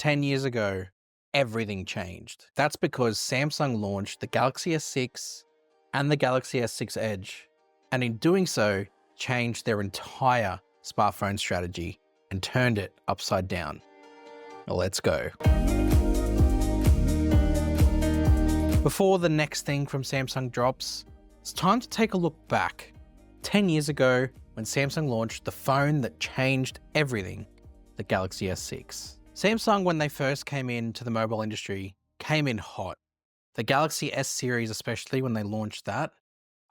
10 years ago, everything changed. That's because Samsung launched the Galaxy S6 and the Galaxy S6 Edge, and in doing so, changed their entire smartphone strategy and turned it upside down. Let's go. Before the next thing from Samsung drops, it's time to take a look back. 10 years ago, when Samsung launched the phone that changed everything, the Galaxy S6. Samsung, when they first came into the mobile industry, came in hot. The Galaxy S series, especially when they launched that,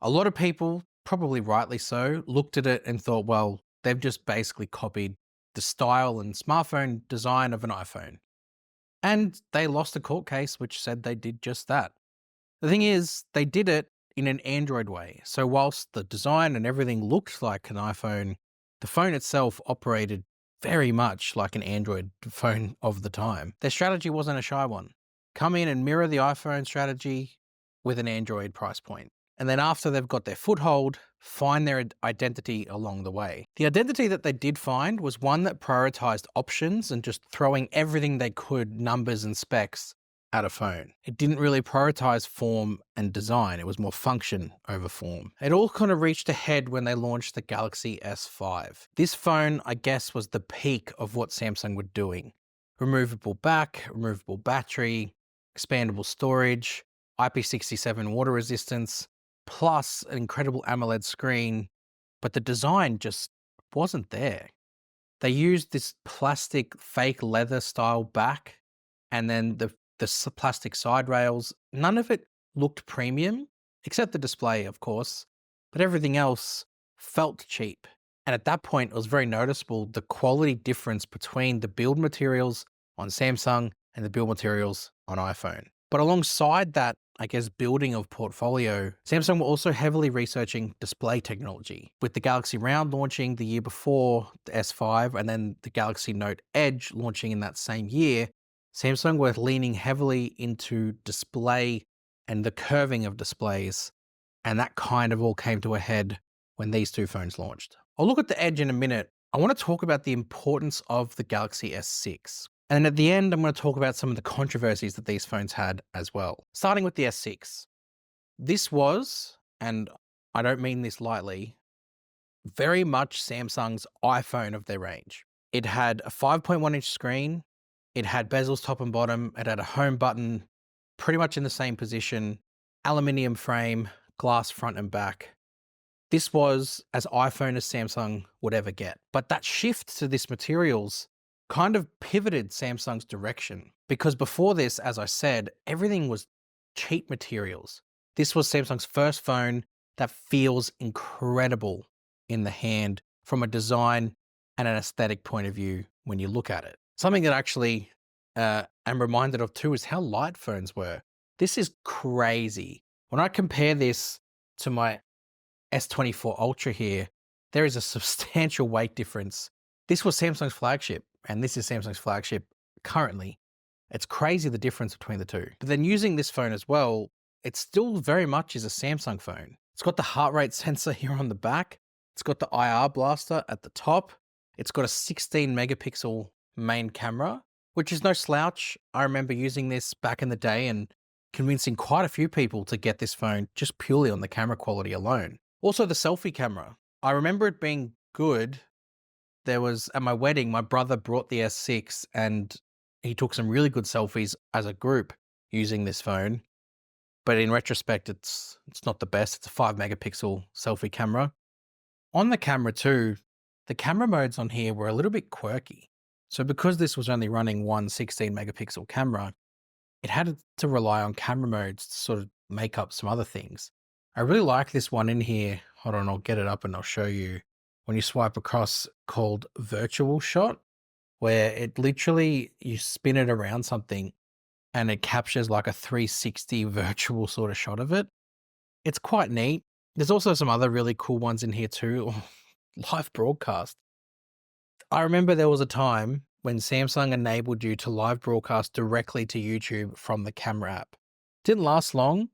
a lot of people, probably rightly so, looked at it and thought, well, they've just basically copied the style and smartphone design of an iPhone. And they lost a court case which said they did just that. The thing is, they did it in an Android way. So whilst the design and everything looked like an iPhone, the phone itself operated very much like an Android phone of the time. Their strategy wasn't a shy one. Come in and mirror the iPhone strategy with an Android price point. And then after they've got their foothold, find their identity along the way. The identity that they did find was one that prioritized options and just throwing everything they could, numbers and specs, at a phone. It didn't really prioritize form and design. It was more function over form. It all kind of reached a head when they launched the Galaxy S5. This phone, I guess, was the peak of what Samsung were doing. Removable back, removable battery, expandable storage, IP67 water resistance, plus an incredible AMOLED screen, but the design just wasn't there. They used this plastic fake leather style back and then the plastic side rails. None of it looked premium, except the display, of course, but everything else felt cheap. And at that point, it was very noticeable the quality difference between the build materials on Samsung and the build materials on iPhone. But alongside that, I guess, building of portfolio, Samsung were also heavily researching display technology, with the Galaxy Round launching the year before the S5 and then the Galaxy Note Edge launching in that same year. Samsung were leaning heavily into display and the curving of displays, and that kind of all came to a head when these two phones launched. I'll look at the Edge in a minute. I want to talk about the importance of the Galaxy S6. And at the end, I'm going to talk about some of the controversies that these phones had as well. Starting with the S6. This was, and I don't mean this lightly, very much Samsung's iPhone of their range. It had a 5.1-inch screen. It had bezels top and bottom. It had a home button pretty much in the same position, aluminium frame, glass front and back. This was as iPhone as Samsung would ever get. But that shift to this materials kind of pivoted Samsung's direction, because before this, as I said, everything was cheap materials. This was Samsung's first phone that feels incredible in the hand from a design and an aesthetic point of view when you look at it. Something that actually I'm reminded of too is how light phones were. This is crazy. When I compare this to my S24 Ultra here, there is a substantial weight difference. This was Samsung's flagship, and this is Samsung's flagship currently. It's crazy the difference between the two. But then using this phone as well, it still very much is a Samsung phone. It's got the heart rate sensor here on the back. It's got the IR blaster at the top. It's got a 16 megapixel main camera, which is no slouch. I remember using this back in the day and convincing quite a few people to get this phone just purely on the camera quality alone. Also the selfie camera. I remember it being good. There was, at my wedding, my brother brought the S6 and he took some really good selfies as a group using this phone. But in retrospect, it's not the best. It's a 5 megapixel selfie camera. On the camera too, the camera modes on here were a little bit quirky. So because this was only running one 16 megapixel camera, it had to rely on camera modes to sort of make up some other things. I really like this one in here. Hold on, I'll get it up and I'll show you. When you swipe across, called virtual shot, where it literally, you spin it around something and it captures like a 360 virtual sort of shot of it. It's quite neat. There's also some other really cool ones in here too. Live broadcast. I remember there was a time when Samsung enabled you to live broadcast directly to YouTube from the camera app. Didn't last long,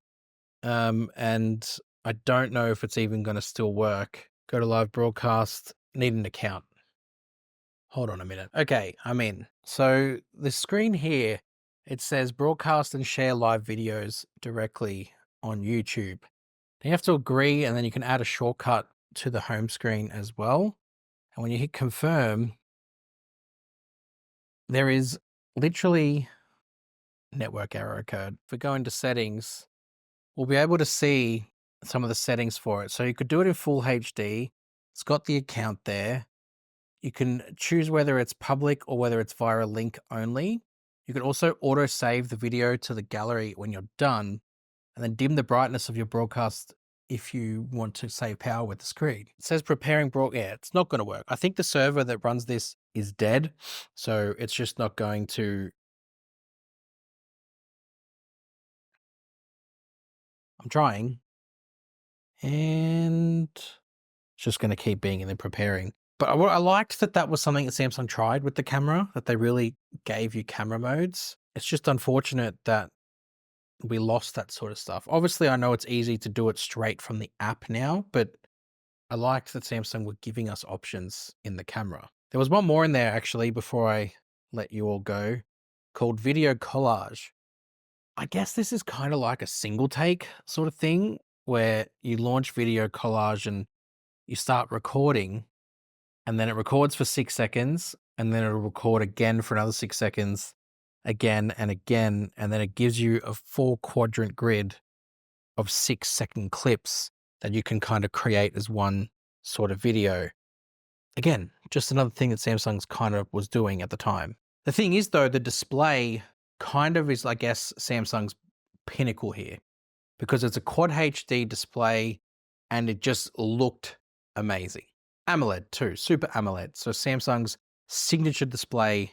and I don't know if it's even going to still work. Go to live broadcast, need an account. Hold on a minute. Okay, I'm in. So the screen here, it says broadcast and share live videos directly on YouTube. You have to agree, and then you can add a shortcut to the home screen as well. And when you hit confirm, there is literally network error occurred. If we go into settings, we'll be able to see some of the settings for it. So you could do it in full HD. It's got the account there. You can choose whether it's public or whether it's via a link only. You can also auto save the video to the gallery when you're done, and then dim the brightness of your broadcast if you want to save power with the screen. It says preparing yeah, it's not going to work. I think the server that runs this is dead, so it's just not going to. I'm trying, and it's just going to keep being in the preparing. But I liked that was something that Samsung tried with the camera, that they really gave you camera modes. It's just unfortunate that we lost that sort of stuff. Obviously, I know it's easy to do it straight from the app now, but I liked that Samsung were giving us options in the camera. There was one more in there actually before I let you all go, called video collage. I guess this is kind of like a single take sort of thing where you launch video collage and you start recording, and then it records for 6 seconds, and then it'll record again for another 6 seconds, again and again, and then it gives you a 4-quadrant grid of 6-second clips that you can kind of create as one sort of video. Again, just another thing that Samsung's kind of was doing at the time. The thing is, though, the display kind of is, I guess, Samsung's pinnacle here, because it's a quad HD display and it just looked amazing. AMOLED too, Super AMOLED. So Samsung's signature display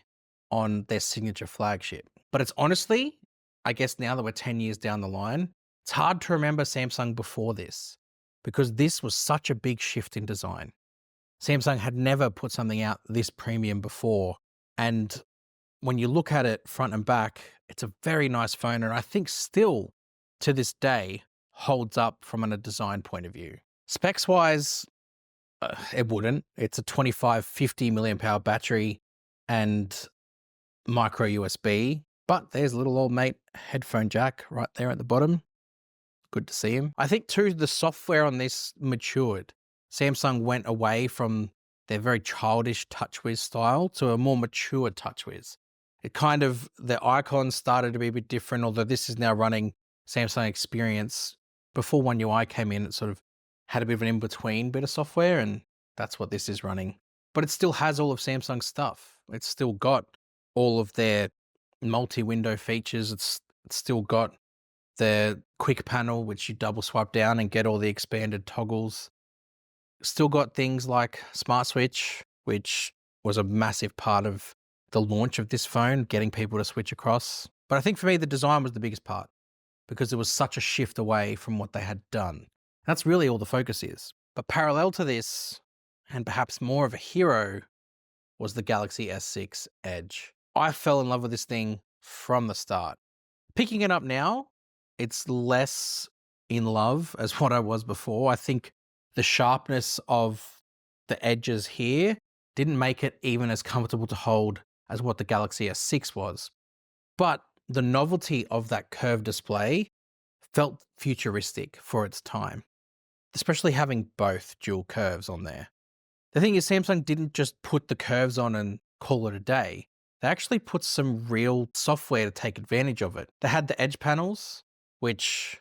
on their signature flagship. But it's honestly, I guess now that we're 10 years down the line, it's hard to remember Samsung before this, because this was such a big shift in design. Samsung had never put something out this premium before. And when you look at it front and back, it's a very nice phone. And I think still to this day holds up from a design point of view. Specs wise, it wouldn't. It's a 50 milliamp hour battery and micro USB, but there's a little old mate headphone jack right there at the bottom. Good to see him. I think too, the software on this matured. Samsung went away from their very childish TouchWiz style to a more mature TouchWiz. It kind of, the icons started to be a bit different, although this is now running Samsung Experience. Before oneui came in, it sort of had a bit of an in-between bit of software, and that's what this is running. But it still has all of Samsung's stuff. It's still got all of their multi-window features. It's still got the quick panel, which you double swipe down and get all the expanded toggles. Still got things like Smart Switch, which was a massive part of the launch of this phone, getting people to switch across. But I think for me, the design was the biggest part, because it was such a shift away from what they had done. That's really all the focus is. But parallel to this, and perhaps more of a hero, was the Galaxy S6 Edge. I fell in love with this thing from the start. Picking it up now, it's less in love as what I was before. I think the sharpness of the edges here didn't make it even as comfortable to hold as what the Galaxy S6 was. But the novelty of that curved display felt futuristic for its time, especially having both dual curves on there. The thing is, Samsung didn't just put the curves on and call it a day. They actually put some real software to take advantage of it. They had the edge panels, which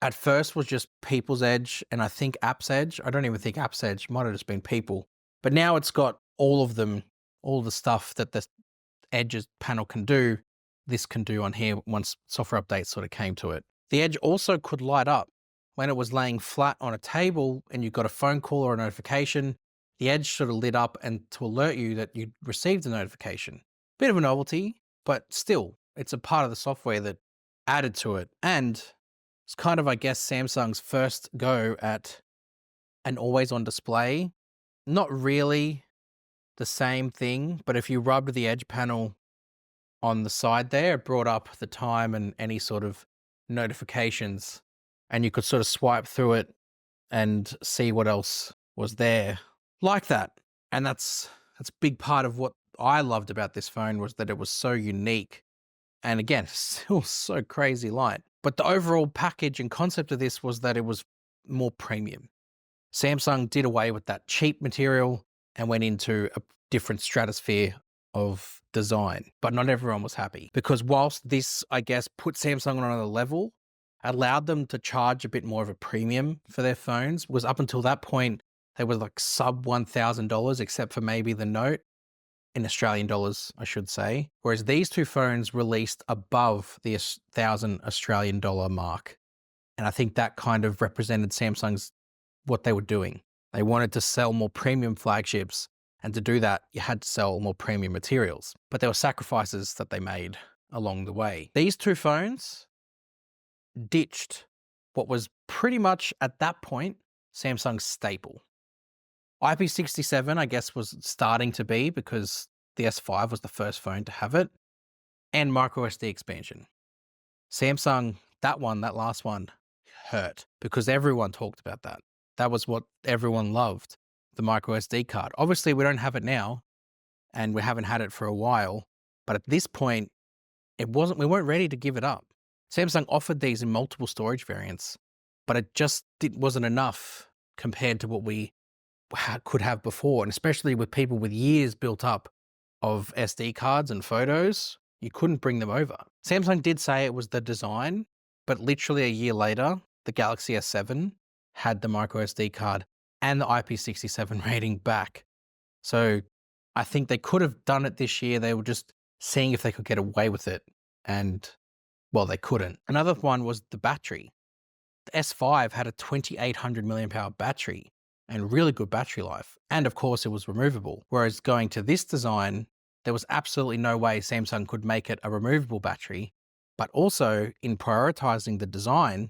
at first was just People's Edge and I think App's Edge. I don't even think App's Edge, might have just been People. But now it's got all of them, all the stuff that the Edge's panel can do, this can do on here once software updates sort of came to it. The Edge also could light up. When it was laying flat on a table and you got a phone call or a notification, the Edge sort of lit up and to alert you that you'd received a notification. Bit of a novelty, but still, it's a part of the software that added to it. And it's kind of, I guess, Samsung's first go at an always-on display. Not really the same thing, but if you rubbed the Edge panel on the side there, it brought up the time and any sort of notifications, and you could sort of swipe through it and see what else was there like that. And that's That's a big part of what I loved about this phone, was that it was so unique. And again, still so crazy light. But the overall package and concept of this was that it was more premium. Samsung did away with that cheap material and went into a different stratosphere of design. But not everyone was happy, because whilst this, I guess, put Samsung on another level, allowed them to charge a bit more of a premium for their phones, was up until that point, they were like sub $1,000, except for maybe the Note, in Australian dollars, I should say. Whereas these two phones released above the 1,000 Australian dollar mark. And I think that kind of represented Samsung's what they were doing. They wanted to sell more premium flagships, and to do that, you had to sell more premium materials. But there were sacrifices that they made along the way. These two phones ditched what was pretty much at that point Samsung's staple. IP67, I guess, was starting to be, because the S5 was the first phone to have it, and microSD expansion. Samsung, that last one, hurt, because everyone talked about that. That was what everyone loved, the microSD card. Obviously, we don't have it now, and we haven't had it for a while, but at this point, we weren't ready to give it up. Samsung offered these in multiple storage variants, but it just wasn't enough compared to what we could have before. And especially with people with years built up of SD cards and photos, you couldn't bring them over. Samsung did say it was the design, but literally a year later, the Galaxy S7 had the microSD card and the IP67 rating back. So I think they could have done it this year. They were just seeing if they could get away with it. And, well, they couldn't. Another one was the battery. The S5 had a 2,800 milliamp hour battery and really good battery life. And of course, it was removable. Whereas going to this design, there was absolutely no way Samsung could make it a removable battery. But also, in prioritizing the design,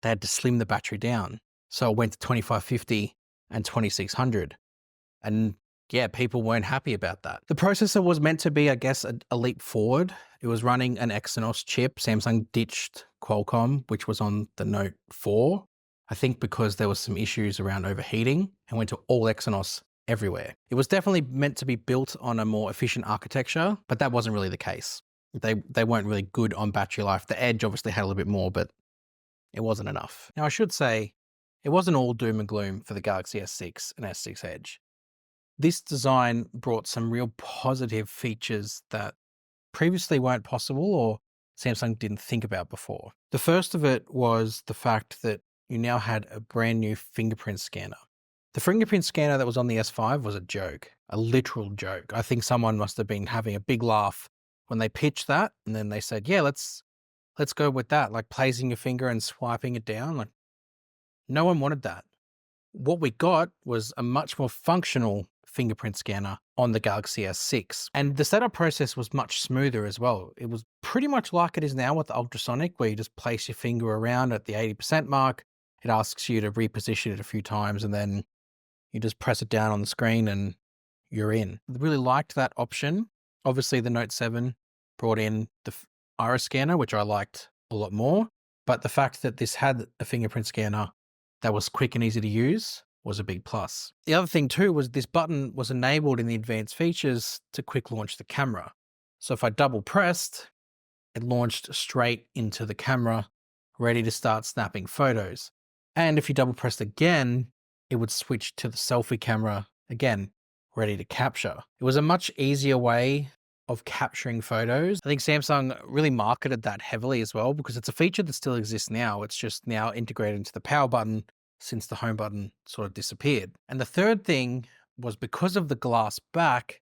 they had to slim the battery down. So it went to 2550 and 2600. And yeah, people weren't happy about that. The processor was meant to be, I guess, a leap forward. It was running an Exynos chip. Samsung ditched Qualcomm, which was on the Note 4, I think because there was some issues around overheating, and went to all Exynos everywhere. It was definitely meant to be built on a more efficient architecture, but that wasn't really the case. They weren't really good on battery life. The Edge obviously had a little bit more, but it wasn't enough. Now, I should say, it wasn't all doom and gloom for the Galaxy S6 and S6 Edge. This design brought some real positive features that previously weren't possible or Samsung didn't think about before. The first of it was the fact that you now had a brand new fingerprint scanner. The fingerprint scanner that was on the S5 was a joke, a literal joke. I think someone must have been having a big laugh when they pitched that, and then they said, yeah, let's go with that, like placing your finger and swiping it down. Like, no one wanted that. What we got was a much more functional fingerprint scanner on the Galaxy S6. And the setup process was much smoother as well. It was pretty much like it is now with the ultrasonic, where you just place your finger around at the 80% mark. It asks you to reposition it a few times, and then you just press it down on the screen and you're in. I really liked that option. Obviously, the Note 7 brought in the iris scanner, which I liked a lot more. But the fact that this had a fingerprint scanner that was quick and easy to use was a big plus. The other thing too was this button was enabled in the advanced features to quick launch the camera. So if I double pressed, it launched straight into the camera, ready to start snapping photos. And if you double pressed again, it would switch to the selfie camera again, ready to capture. It was a much easier way of capturing photos. I think Samsung really marketed that heavily as well, because it's a feature that still exists now. It's just now integrated into the power button since the home button sort of disappeared. And the third thing was, because of the glass back,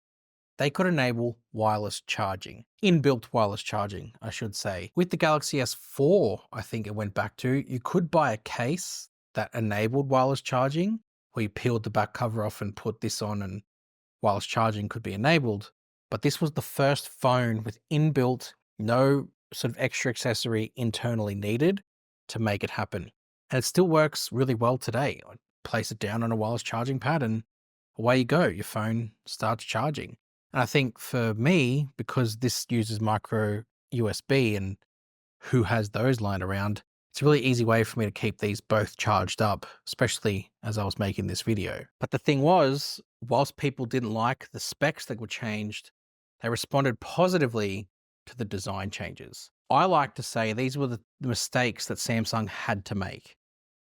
they could enable wireless charging, inbuilt wireless charging, I should say. With the Galaxy S4, I think it went back to, you could buy a case that enabled wireless charging, where you peeled the back cover off and put this on, and wireless charging could be enabled. But this was the first phone with inbuilt, no sort of extra accessory internally needed to make it happen. And it still works really well today. I place it down on a wireless charging pad and away you go. Your phone starts charging. And I think for me, because this uses micro USB, and who has those lying around, It's a really easy way for me to keep these both charged up, especially as I was making this video. But the thing was, whilst people didn't like the specs that were changed, they responded positively to the design changes. I like to say these were the mistakes that Samsung had to make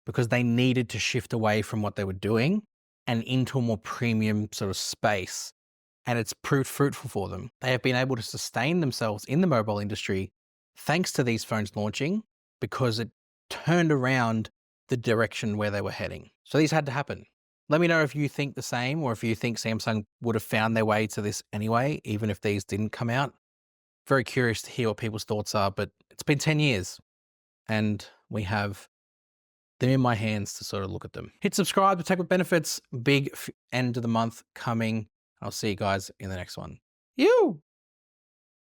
because they needed to shift away from what they were doing and into a more premium sort of space. And it's proved fruitful for them. They have been able to sustain themselves in the mobile industry thanks to these phones launching because it turned around the direction where they were heading. So these had to happen. Let me know if you think the same or if you think Samsung would have found their way to this anyway, even if these didn't come out. Very curious to hear what people's thoughts are, but it's been 10 years and we have them in my hands to sort of look at them. Hit subscribe to Tech with Benefits. Big end of the month coming. I'll see you guys in the next one. You!